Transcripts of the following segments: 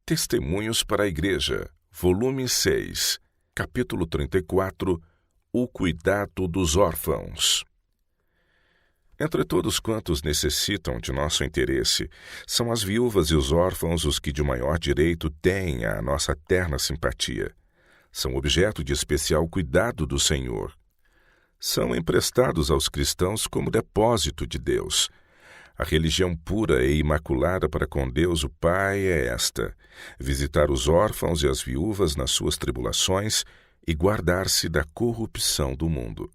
Testemunhos para a Igreja, volume 6, capítulo 34, O cuidado dos órfãos. Entre todos quantos necessitam de nosso interesse, são as viúvas e os órfãos os que de maior direito têm a nossa terna simpatia. São objeto de especial cuidado do Senhor. São emprestados aos cristãos como depósito de Deus. A religião pura e imaculada para com Deus o Pai é esta: visitar os órfãos e as viúvas nas suas tribulações e guardar-se da corrupção do mundo.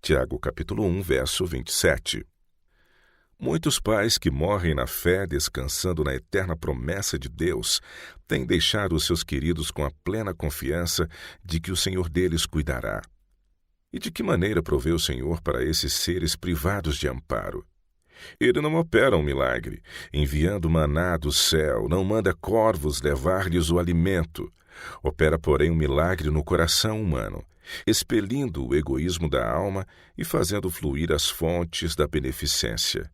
Tiago, capítulo 1, verso 27. Muitos pais que morrem na fé, descansando na eterna promessa de Deus, têm deixado os seus queridos com a plena confiança de que o Senhor deles cuidará. E de que maneira provê o Senhor para esses seres privados de amparo? Ele não opera um milagre, enviando maná do céu, não manda corvos levar-lhes o alimento. Opera, porém, um milagre no coração humano, expelindo o egoísmo da alma e fazendo fluir as fontes da beneficência.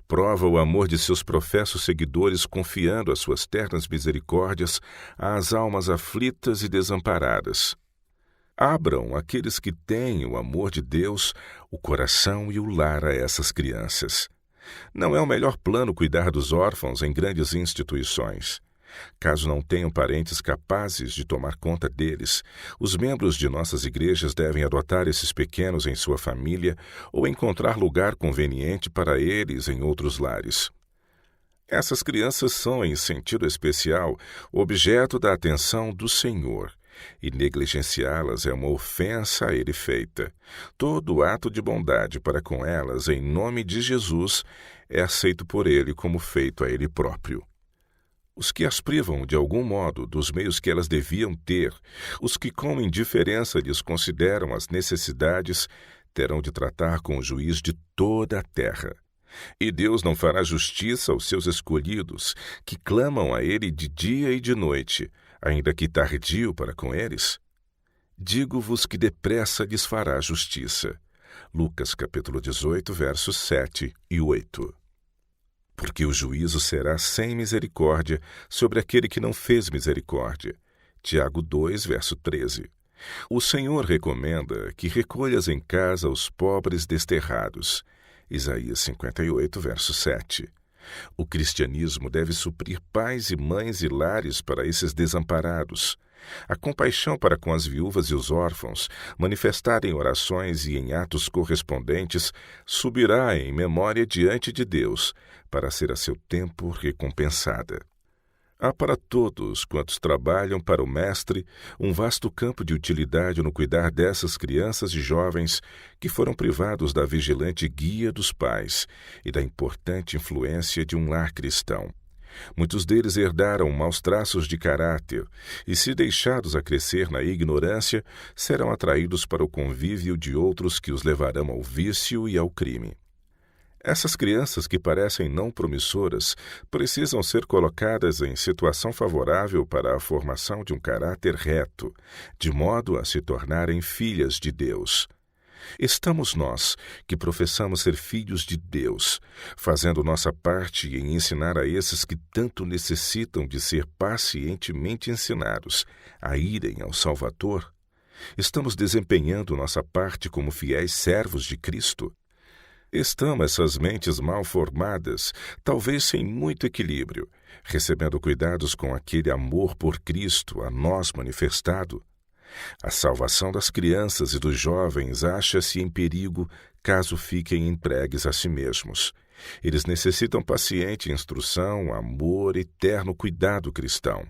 Prova o amor de seus professos seguidores, confiando as suas ternas misericórdias às almas aflitas e desamparadas. Abram, aqueles que têm o amor de Deus, o coração e o lar a essas crianças. Não é o melhor plano cuidar dos órfãos em grandes instituições. Caso não tenham parentes capazes de tomar conta deles, os membros de nossas igrejas devem adotar esses pequenos em sua família ou encontrar lugar conveniente para eles em outros lares. Essas crianças são, em sentido especial, objeto da atenção do Senhor, e negligenciá-las é uma ofensa a Ele feita. Todo ato de bondade para com elas, em nome de Jesus, é aceito por Ele como feito a Ele próprio. Os que as privam, de algum modo, dos meios que elas deviam ter, os que com indiferença lhes consideram as necessidades, terão de tratar com o juiz de toda a terra. E Deus não fará justiça aos seus escolhidos, que clamam a Ele de dia e de noite, ainda que tardio para com eles? Digo-vos que depressa lhes fará justiça. Lucas capítulo 18, versos 7 e 8. Porque o juízo será sem misericórdia sobre aquele que não fez misericórdia. Tiago 2, verso 13. O Senhor recomenda que recolhas em casa os pobres desterrados. Isaías 58, verso 7. O cristianismo deve suprir pais e mães e lares para esses desamparados. A compaixão para com as viúvas e os órfãos, manifestada em orações e em atos correspondentes, subirá em memória diante de Deus, para ser a seu tempo recompensada. Há para todos quantos trabalham para o Mestre um vasto campo de utilidade no cuidar dessas crianças e jovens que foram privados da vigilante guia dos pais e da importante influência de um lar cristão. Muitos deles herdaram maus traços de caráter e, se deixados a crescer na ignorância, serão atraídos para o convívio de outros que os levarão ao vício e ao crime. Essas crianças que parecem não promissoras precisam ser colocadas em situação favorável para a formação de um caráter reto, de modo a se tornarem filhas de Deus. Estamos nós, que professamos ser filhos de Deus, fazendo nossa parte em ensinar a esses que tanto necessitam de ser pacientemente ensinados a irem ao Salvador? Estamos desempenhando nossa parte como fiéis servos de Cristo? Estão essas mentes mal formadas, talvez sem muito equilíbrio, recebendo cuidados com aquele amor por Cristo a nós manifestado? A salvação das crianças e dos jovens acha-se em perigo caso fiquem entregues a si mesmos. Eles necessitam paciente instrução, amor e terno cuidado cristão.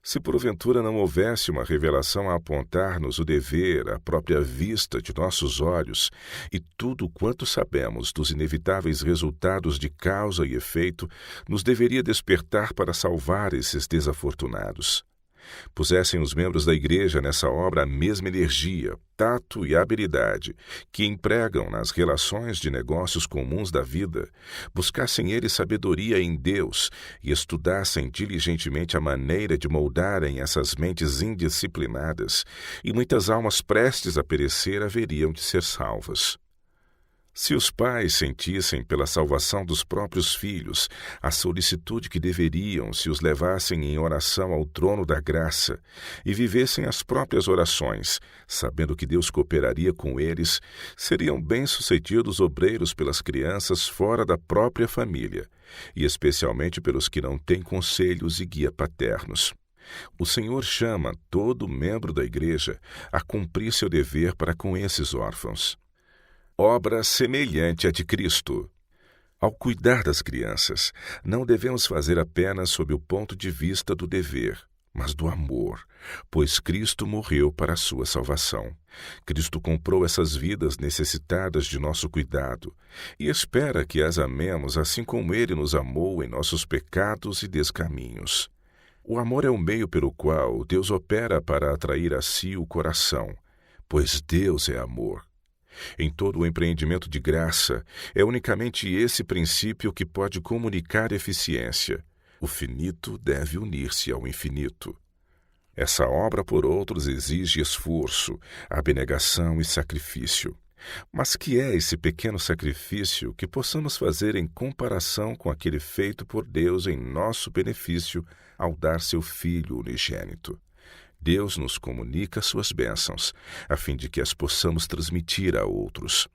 Se porventura não houvesse uma revelação a apontar-nos o dever à própria vista de nossos olhos e tudo quanto sabemos dos inevitáveis resultados de causa e efeito, nos deveria despertar para salvar esses desafortunados. Pusessem os membros da igreja nessa obra a mesma energia, tato e habilidade que empregam nas relações de negócios comuns da vida, buscassem eles sabedoria em Deus e estudassem diligentemente a maneira de moldarem essas mentes indisciplinadas, e muitas almas prestes a perecer haveriam de ser salvas. Se os pais sentissem pela salvação dos próprios filhos a solicitude que deveriam se os levassem em oração ao trono da graça e vivessem as próprias orações, sabendo que Deus cooperaria com eles, seriam bem-sucedidos obreiros pelas crianças fora da própria família, e especialmente pelos que não têm conselhos e guia paternos. O Senhor chama todo membro da igreja a cumprir seu dever para com esses órfãos. Obra semelhante à de Cristo. Ao cuidar das crianças, não devemos fazer apenas sob o ponto de vista do dever, mas do amor, pois Cristo morreu para a sua salvação. Cristo comprou essas vidas necessitadas de nosso cuidado e espera que as amemos assim como Ele nos amou em nossos pecados e descaminhos. O amor é o meio pelo qual Deus opera para atrair a si o coração, pois Deus é amor. Em todo o empreendimento de graça, é unicamente esse princípio que pode comunicar eficiência. O finito deve unir-se ao infinito. Essa obra, por outros, exige esforço, abnegação e sacrifício. Mas que é esse pequeno sacrifício que possamos fazer em comparação com aquele feito por Deus em nosso benefício ao dar seu Filho unigênito? Deus nos comunica suas bênçãos, a fim de que as possamos transmitir a outros.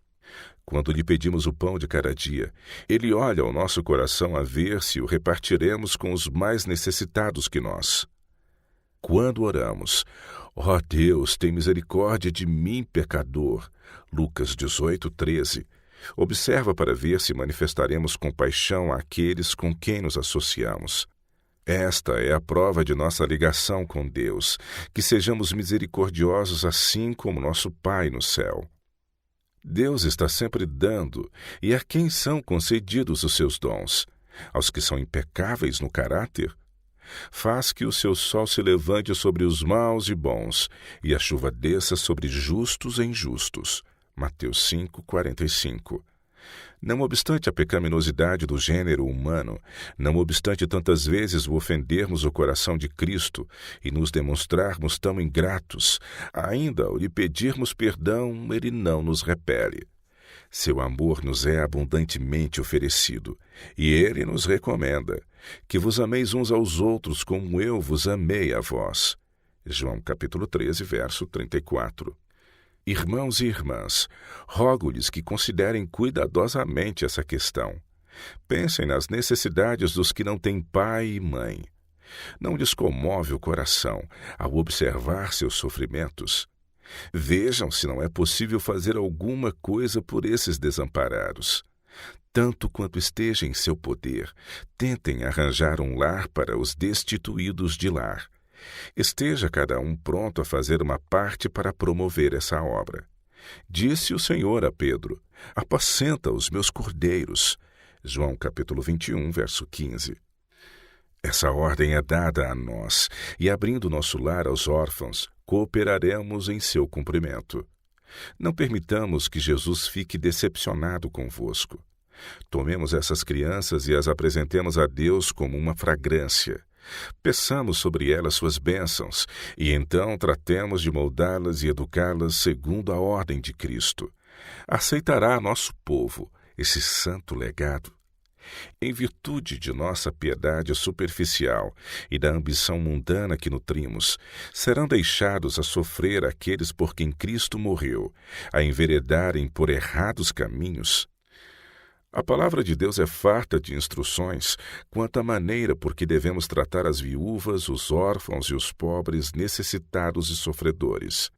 Quando lhe pedimos o pão de cada dia, ele olha ao nosso coração a ver se o repartiremos com os mais necessitados que nós. Quando oramos, ó Deus, tem misericórdia de mim, pecador, Lucas 18:13, observa para ver se manifestaremos compaixão àqueles com quem nos associamos. Esta é a prova de nossa ligação com Deus, que sejamos misericordiosos assim como nosso Pai no céu. Deus está sempre dando, e a quem são concedidos os seus dons? Aos que são impecáveis no caráter? Faz que o seu sol se levante sobre os maus e bons, e a chuva desça sobre justos e injustos. Mateus 5:45. Não obstante a pecaminosidade do gênero humano, não obstante tantas vezes o ofendermos o coração de Cristo e nos demonstrarmos tão ingratos, ainda ao lhe pedirmos perdão, ele não nos repele. Seu amor nos é abundantemente oferecido, e ele nos recomenda que vos ameis uns aos outros como eu vos amei a vós. João capítulo 13, verso 34. Irmãos e irmãs, rogo-lhes que considerem cuidadosamente essa questão. Pensem nas necessidades dos que não têm pai e mãe. Não lhes comove o coração ao observar seus sofrimentos? Vejam se não é possível fazer alguma coisa por esses desamparados. Tanto quanto esteja em seu poder, tentem arranjar um lar para os destituídos de lar. Esteja cada um pronto a fazer uma parte para promover essa obra. Disse o Senhor a Pedro: apacenta os meus cordeiros. João capítulo 21, verso 15. Essa ordem é dada a nós, e abrindo nosso lar aos órfãos, cooperaremos em seu cumprimento. Não permitamos que Jesus fique decepcionado convosco. Tomemos essas crianças e as apresentemos a Deus como uma fragrância. Peçamos sobre elas suas bênçãos, e então tratemos de moldá-las e educá-las segundo a ordem de Cristo. Aceitará nosso povo esse santo legado? Em virtude de nossa piedade superficial e da ambição mundana que nutrimos, serão deixados a sofrer aqueles por quem Cristo morreu, a enveredarem por errados caminhos? A palavra de Deus é farta de instruções quanto à maneira por que devemos tratar as viúvas, os órfãos e os pobres necessitados e sofredores.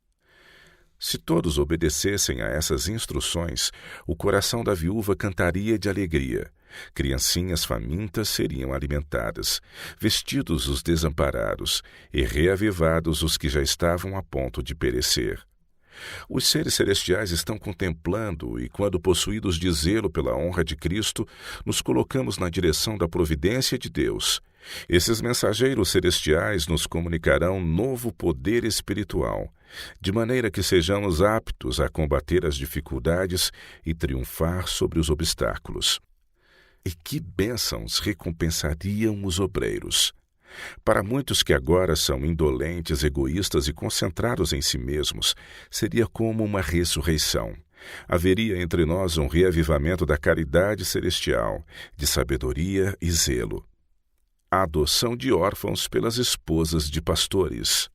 Se todos obedecessem a essas instruções, o coração da viúva cantaria de alegria, criancinhas famintas seriam alimentadas, vestidos os desamparados e reavivados os que já estavam a ponto de perecer. Os seres celestiais estão contemplando e, quando possuídos de zelo pela honra de Cristo, nos colocamos na direção da providência de Deus. Esses mensageiros celestiais nos comunicarão novo poder espiritual, de maneira que sejamos aptos a combater as dificuldades e triunfar sobre os obstáculos. E que bênçãos recompensariam os obreiros! Para muitos que agora são indolentes, egoístas e concentrados em si mesmos, seria como uma ressurreição. Haveria entre nós um reavivamento da caridade celestial, de sabedoria e zelo. A adoção de órfãos pelas esposas de pastores.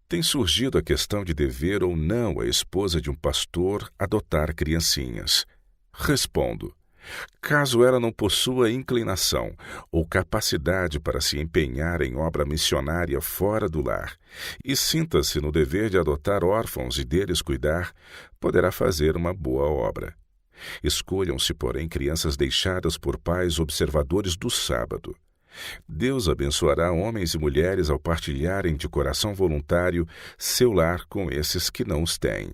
Tem surgido a questão de dever ou não a esposa de um pastor adotar criancinhas. Respondo: caso ela não possua inclinação ou capacidade para se empenhar em obra missionária fora do lar e sinta-se no dever de adotar órfãos e deles cuidar, poderá fazer uma boa obra. Escolham-se, porém, crianças deixadas por pais observadores do sábado. Deus abençoará homens e mulheres ao partilharem de coração voluntário seu lar com esses que não os têm.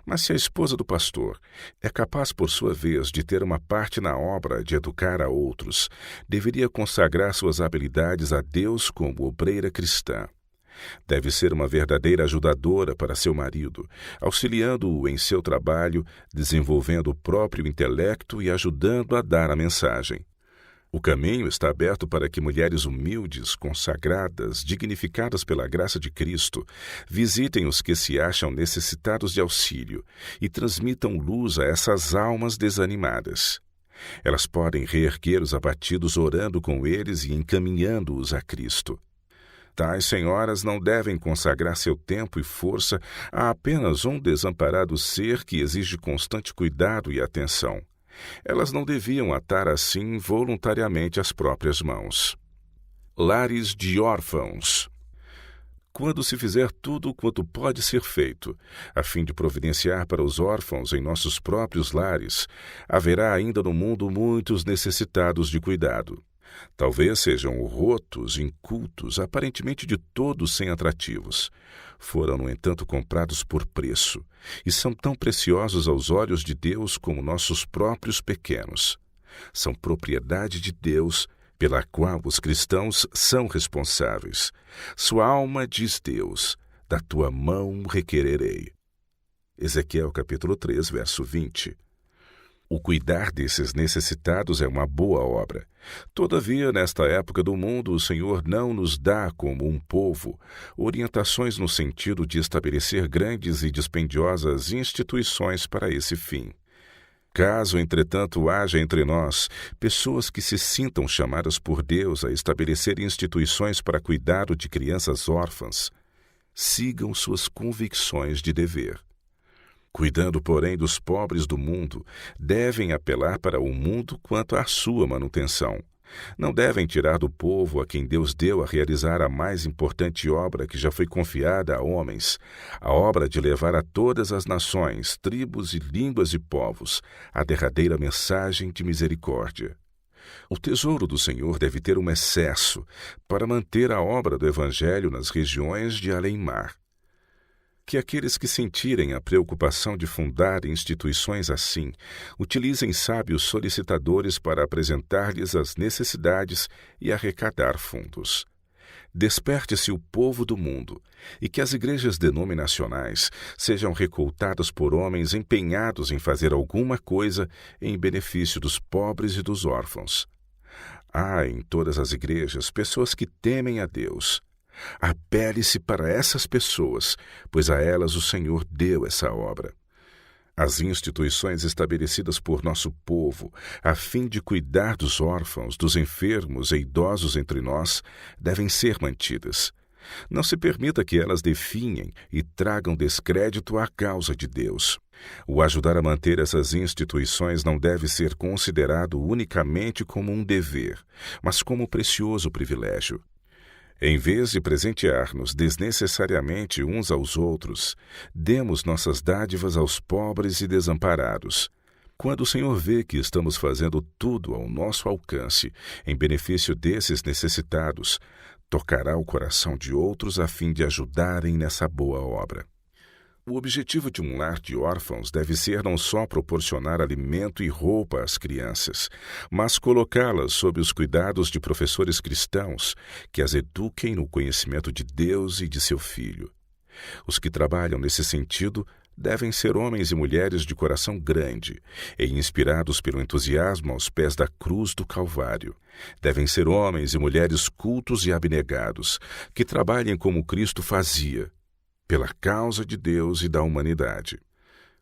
Mas se a esposa do pastor é capaz, por sua vez, de ter uma parte na obra de educar a outros, deveria consagrar suas habilidades a Deus como obreira cristã. Deve ser uma verdadeira ajudadora para seu marido, auxiliando-o em seu trabalho, desenvolvendo o próprio intelecto e ajudando a dar a mensagem. O caminho está aberto para que mulheres humildes, consagradas, dignificadas pela graça de Cristo, visitem os que se acham necessitados de auxílio e transmitam luz a essas almas desanimadas. Elas podem reerguer os abatidos orando com eles e encaminhando-os a Cristo. Tais senhoras não devem consagrar seu tempo e força a apenas um desamparado ser que exige constante cuidado e atenção. Elas não deviam atar assim voluntariamente as próprias mãos. Lares de órfãos. Quando se fizer tudo quanto pode ser feito, a fim de providenciar para os órfãos em nossos próprios lares, haverá ainda no mundo muitos necessitados de cuidado. Talvez sejam rotos, incultos, aparentemente de todos sem atrativos. Foram, no entanto, comprados por preço, e são tão preciosos aos olhos de Deus como nossos próprios pequenos. São propriedade de Deus, pela qual os cristãos são responsáveis. Sua alma, diz Deus, da tua mão requererei. Ezequiel capítulo 3, verso 20. O cuidar desses necessitados é uma boa obra. Todavia, nesta época do mundo, o Senhor não nos dá, como um povo, orientações no sentido de estabelecer grandes e dispendiosas instituições para esse fim. Caso, entretanto, haja entre nós pessoas que se sintam chamadas por Deus a estabelecer instituições para cuidado de crianças órfãs, sigam suas convicções de dever. Cuidando, porém, dos pobres do mundo, devem apelar para o mundo quanto à sua manutenção. Não devem tirar do povo a quem Deus deu a realizar a mais importante obra que já foi confiada a homens, a obra de levar a todas as nações, tribos e línguas e povos a derradeira mensagem de misericórdia. O tesouro do Senhor deve ter um excesso para manter a obra do Evangelho nas regiões de além-mar. Que aqueles que sentirem a preocupação de fundar instituições assim, utilizem sábios solicitadores para apresentar-lhes as necessidades e arrecadar fundos. Desperte-se o povo do mundo, e que as igrejas denominacionais sejam recoltadas por homens empenhados em fazer alguma coisa em benefício dos pobres e dos órfãos. Há em todas as igrejas pessoas que temem a Deus. Apele-se para essas pessoas, pois a elas o Senhor deu essa obra. As instituições estabelecidas por nosso povo, a fim de cuidar dos órfãos, dos enfermos e idosos entre nós, devem ser mantidas. Não se permita que elas definhem e tragam descrédito à causa de Deus. O ajudar a manter essas instituições não deve ser considerado unicamente como um dever, mas como precioso privilégio. Em vez de presentear-nos desnecessariamente uns aos outros, demos nossas dádivas aos pobres e desamparados. Quando o Senhor vê que estamos fazendo tudo ao nosso alcance em benefício desses necessitados, tocará o coração de outros a fim de ajudarem nessa boa obra. O objetivo de um lar de órfãos deve ser não só proporcionar alimento e roupa às crianças, mas colocá-las sob os cuidados de professores cristãos que as eduquem no conhecimento de Deus e de seu Filho. Os que trabalham nesse sentido devem ser homens e mulheres de coração grande e inspirados pelo entusiasmo aos pés da cruz do Calvário. Devem ser homens e mulheres cultos e abnegados, que trabalhem como Cristo fazia, pela causa de Deus e da humanidade.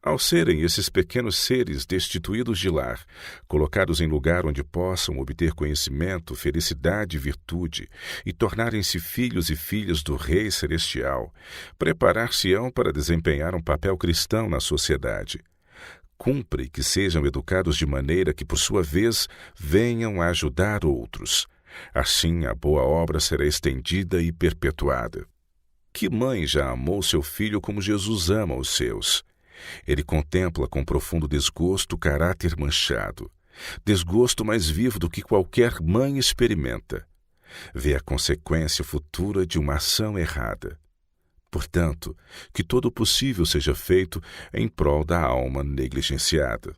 Ao serem esses pequenos seres destituídos de lar, colocados em lugar onde possam obter conhecimento, felicidade e virtude, e tornarem-se filhos e filhas do Rei Celestial, preparar-se-ão para desempenhar um papel cristão na sociedade. Cumpre que sejam educados de maneira que, por sua vez, venham a ajudar outros. Assim, a boa obra será estendida e perpetuada. Que mãe já amou seu filho como Jesus ama os seus? Ele contempla com profundo desgosto o caráter manchado, desgosto mais vivo do que qualquer mãe experimenta. Vê a consequência futura de uma ação errada. Portanto, que todo o possível seja feito em prol da alma negligenciada.